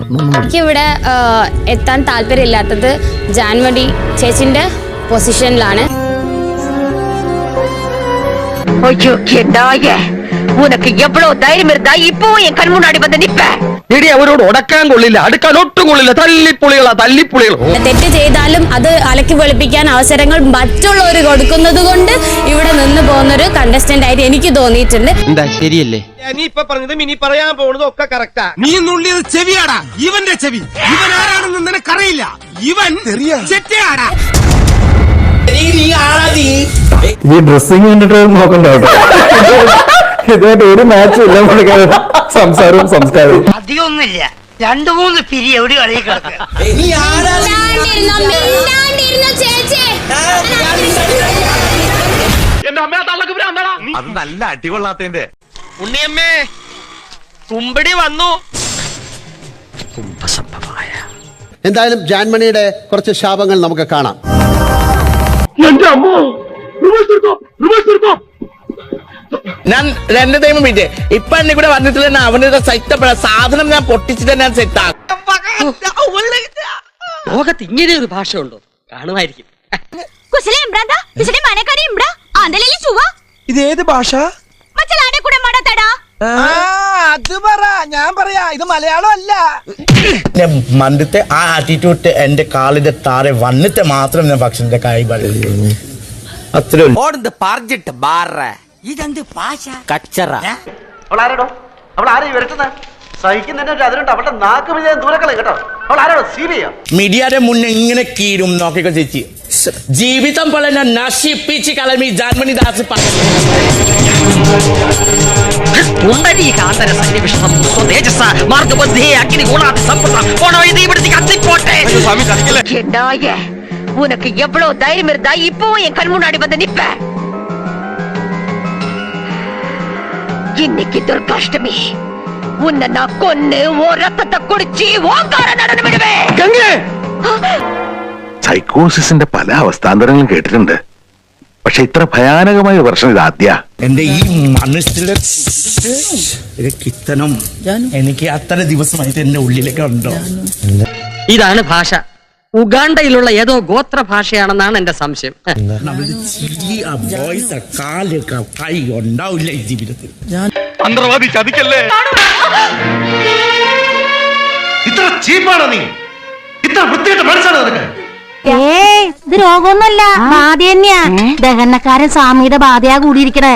എനിക്കിവിടെ എത്താൻ താല്പര്യമില്ലാത്തത് ജാൻമണി ചേച്ചിന്റെ പൊസിഷനിലാണ്. உனக்கு எவ்வளவு தைரியம் இருந்தா இப்போ என் கண் முன்னாடி வந்து நிப்ப. ഇടി അവരോട് ഉടക്കാൻ കൊള്ളില്ല, അടുക്കാൻ ഒട്ടും കൊള്ളില്ല. തല്ലിപ്പുളികളോ. തെറ്റ് ചെയ്താലും അത് അലക്കി വെളുപ്പിക്കാൻ അവസരങ്ങൾ മറ്റുള്ളവർ കൊടുക്കുന്നത് കൊണ്ട് ഇവിടെ നിന്ന് പോകുന്നൊരു കണ്ടസ്റ്റന്റ് ആയിട്ട് എനിക്ക് തോന്നിയിട്ടുണ്ട്. എന്താ ശരിയല്ലേ? നീ ഇപ്പൊ പറഞ്ഞതും ഇനി പറയാൻ പോകുന്നതും ഒക്കെ കറക്റ്റാ. നീ നുള്ളിയത് ചെവിയാടാ, ഇവന്റെ ചെവി. ഇവൻ ആരാണെന്ന് നിനക്കറിയില്ല. ഇവൻ ചെറ്റയാടാ. ഈ ഡ്രസ്സിങ് കണ്ടിട്ട് നോക്കണ്ട കേട്ടോ. ഇതായിട്ട് ഒരു മാച്ചും ഇല്ല പുള്ളിക്കാരൻ. സംസാരവും സംസ്കാരവും അധികമൊന്നുമില്ല. 2-3 പിരി എവിടെ കളി കിടക്കുക. അത് നല്ല അടികൊള്ളാത്തതിന്റെ. ഉണ്ണിയമ്മേ, തുമ്പടി വന്നു. എന്തായാലും ജാൻമണിയുടെ കുറച്ച് ശാപങ്ങൾ നമുക്ക് കാണാം. ഞാൻ 2 ടൈം വിജയ് ഇപ്പൊ എന്നെ കൂടെ വന്നിട്ട് തന്നെ അവന്റെ സെറ്റപ്പ സാധനം ഞാൻ പൊട്ടിച്ചിട്ട് ഞാൻ സെറ്റ് ലോകത്ത് ഇങ്ങനെ ഒരു ഭാഷ ഉണ്ടോ? കാണുമായിരിക്കും. ഇത് ഏത് ഭാഷ? അത് പറ, ഞാൻ പറയാ. ഇത് മലയാളം അല്ല. മണ്ടത്തെ ആ ആറ്റിറ്റ്യൂഡ് എന്റെ കാലിന്റെ താഴെ വന്നിട്ട് മാത്രം ഞാൻ ഭക്ഷണത്തിന്റെ കൈ പറയുള്ളൂ. അത്രേ പറഞ്ഞിട്ട് ബാറ ഇതെന്ത് ഭാഷ കച്ചറ. അവളാരോ അവൾ ആരെയും വരട്ടുന്ന സഹിക്കുന്നതിന്റെ അതിലുണ്ട്. അവളുടെ നാക്ക് വിജയം ദൂരക്കളെ കേട്ടോ. അവൾ ആരോ സീരിയ മീഡിയയുടെ മുന്നേ ഇങ്ങനെ കീരും നോക്കിക്കോ ചേച്ചി. ജീവിതം പോലെ ഞാൻ നശിപ്പിച്ച് കളമി ജാൻമണി ദാസ് உனக்கு எவ்வளவு தைரியம் இருந்தா இப்போ என் கண் முன்னாடி வந்து நிப்ப. இன்னைக்கு துர்காஷ்டமி. உன்னை நான் கொன்னு ஓ ரத்தத்தை குடிச்சு ஓங்கார நடனம் விடுவேன். സൈക്കോസിന്റെ പല അവസ്ഥാന്തരങ്ങളും കേട്ടിട്ടുണ്ട്. പക്ഷെ ഇത്ര ഭയാനകമായ പ്രശ്നം ഇത് ആദ്യ. എന്റെ ഈ മനസ്സിലെ കിത്തനം എനിക്ക് അത്ര ദിവസമായിട്ട് എന്റെ ഉള്ളിലേക്ക് ഉണ്ടോ? ഇതാണ് ഭാഷ. ഉഗാണ്ടയിലുള്ള ഏതോ ഗോത്ര ഭാഷയാണെന്നാണ് എന്റെ സംശയം. കൈ ഉണ്ടാവില്ല ഈ ജീവിതത്തിൽ. മന്ത്രവാദി ചതിക്കല്ലേ. ഇത്ര ചീപ്പാണോ നീ? ഇത്ര വൃത്തിയായിട്ട് മനസ്സാണ് നിനക്ക്? ഇത് രോഗമൊന്നുമല്ല, ബാധ തന്നെയാ. ദഹനക്കാരൻ സ്വാമിയുടെ ബാധയാ കൂടിയിരിക്കണേ.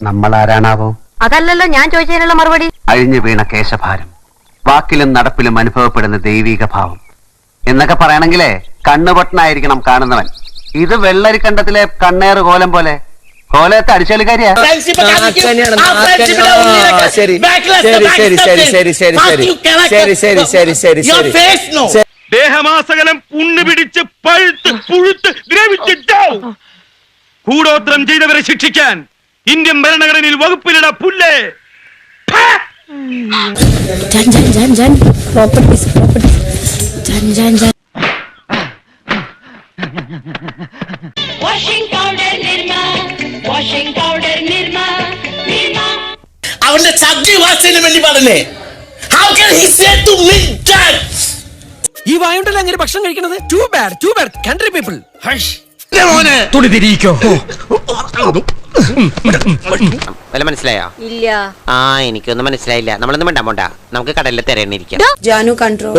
നമ്മളാരാണാവോ? അതല്ലല്ലോ ഞാൻ ചോദിച്ചതിനുള്ള മറുപടി. അഴിഞ്ഞു വീണ കേശഭാരം, വാക്കിലും നടപ്പിലും അനുഭവപ്പെടുന്ന ദൈവിക ഭാവം എന്നൊക്കെ പറയണെങ്കിലേ കണ്ണുപൊട്ടനായിരിക്കണം കാണുന്നവൻ. ഇത് വെള്ളരിക്കണ്ടത്തിലെ കണ്ണേറ് കോലം പോലെ. കോലത്തെ അടിച്ചളിക്കാരിയാ. ദേഹമാസകലം പുണ്ണ് പിടിച്ച് പഴുത്ത് പുഴുത്ത് ദ്രവിച്ചിട്ടാവും. കൂടോത്രം ചെയ്തവരെ ശിക്ഷിക്കാൻ ഇന്ത്യൻ ഭരണഘടനയിൽ വകുപ്പിലിട പുല്ലേ. അവന്റെ സബ്ജി വാസത്തിന് വേണ്ടി പറഞ്ഞേ. How can he say to me that? ഈ വായുണ്ടല്ലോ അങ്ങനെ ഭക്ഷണം കഴിക്കുന്നത്. Too bad country people. തുണി തിരിക്കോ. വല്ല മനസ്സിലായോ? ഇല്ല. ആ എനിക്കൊന്നും മനസ്സിലായില്ല. നമ്മളൊന്നും വേണ്ട പോണ്ട, നമുക്ക് കടലിൽ തിരയണിരിക്കാം. ജാനു കൺട്രോൾ.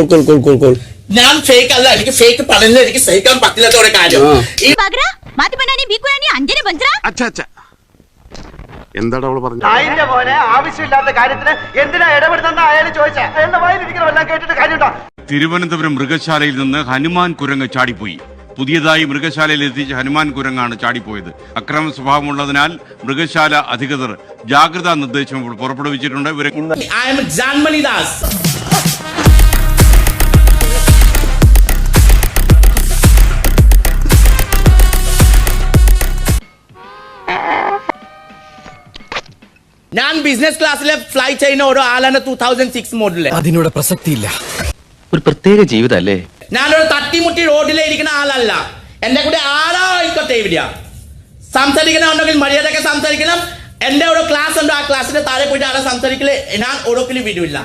ഞാൻ ഫേക്ക് അല്ല, എനിക്ക് ഫേക്ക് പറഞ്ഞത് എനിക്ക് സഹിക്കാൻ പറ്റില്ലാത്ത ഒരു കാര്യം. എന്താടാ അവള് പറഞ്ഞു? നായിന്റെ പോലെ ആവശ്യമില്ലാത്ത കാര്യത്തിന് എന്തിനാ ഇടപെടുന്ന അയാൾ ചോദിച്ചാ അയാളുടെ വായിലിരിക്കണമെല്ലാം കേട്ടിട്ട് കാര്യമുണ്ടോ? തിരുവനന്തപുരം മൃഗശാലയിൽ നിന്ന് ഹനുമാൻ കുരങ്ങ് ചാടിപ്പോയി. പുതിയതായി മൃഗശാലയിൽ എത്തിച്ച ഹനുമാൻ കുരങ്ങാണ് ചാടിപ്പോയത്. അക്രമ സ്വഭാവമുള്ളതിനാൽ മൃഗശാല അധികൃതർ ജാഗ്രതാ നിർദ്ദേശം പുറപ്പെടുവിച്ചിട്ടുണ്ട്. I am Janmani Das. ഞാൻ ബിസിനസ് ക്ലാസ്സിലെ ഫ്ലൈ ചെയ്യുന്ന ഓരോ ആളാണ് 2006 മോഡല്. അതിനോട് പ്രസക്തിയില്ല. ഒരു പ്രത്യേക ജീവിതം അല്ലേ. ഞാനൊരു തട്ടിമുട്ടി റോഡിലെ ഇരിക്കുന്ന ആളല്ല. എന്റെ കൂടെ ആരായിക്കോട്ടെ ഇവിടെ സംസാരിക്കണമെന്നുണ്ടെങ്കിൽ മര്യാദക്ക് സംസാരിക്കണം. എന്റെ ഓരോ ക്ലാസ് ഉണ്ടോ ആ ക്ലാസ്സിന്റെ താഴെ പോയിട്ട് ആളെ സംസാരിക്കല് ഞാൻ ഓരോക്കിലും വിടില്ല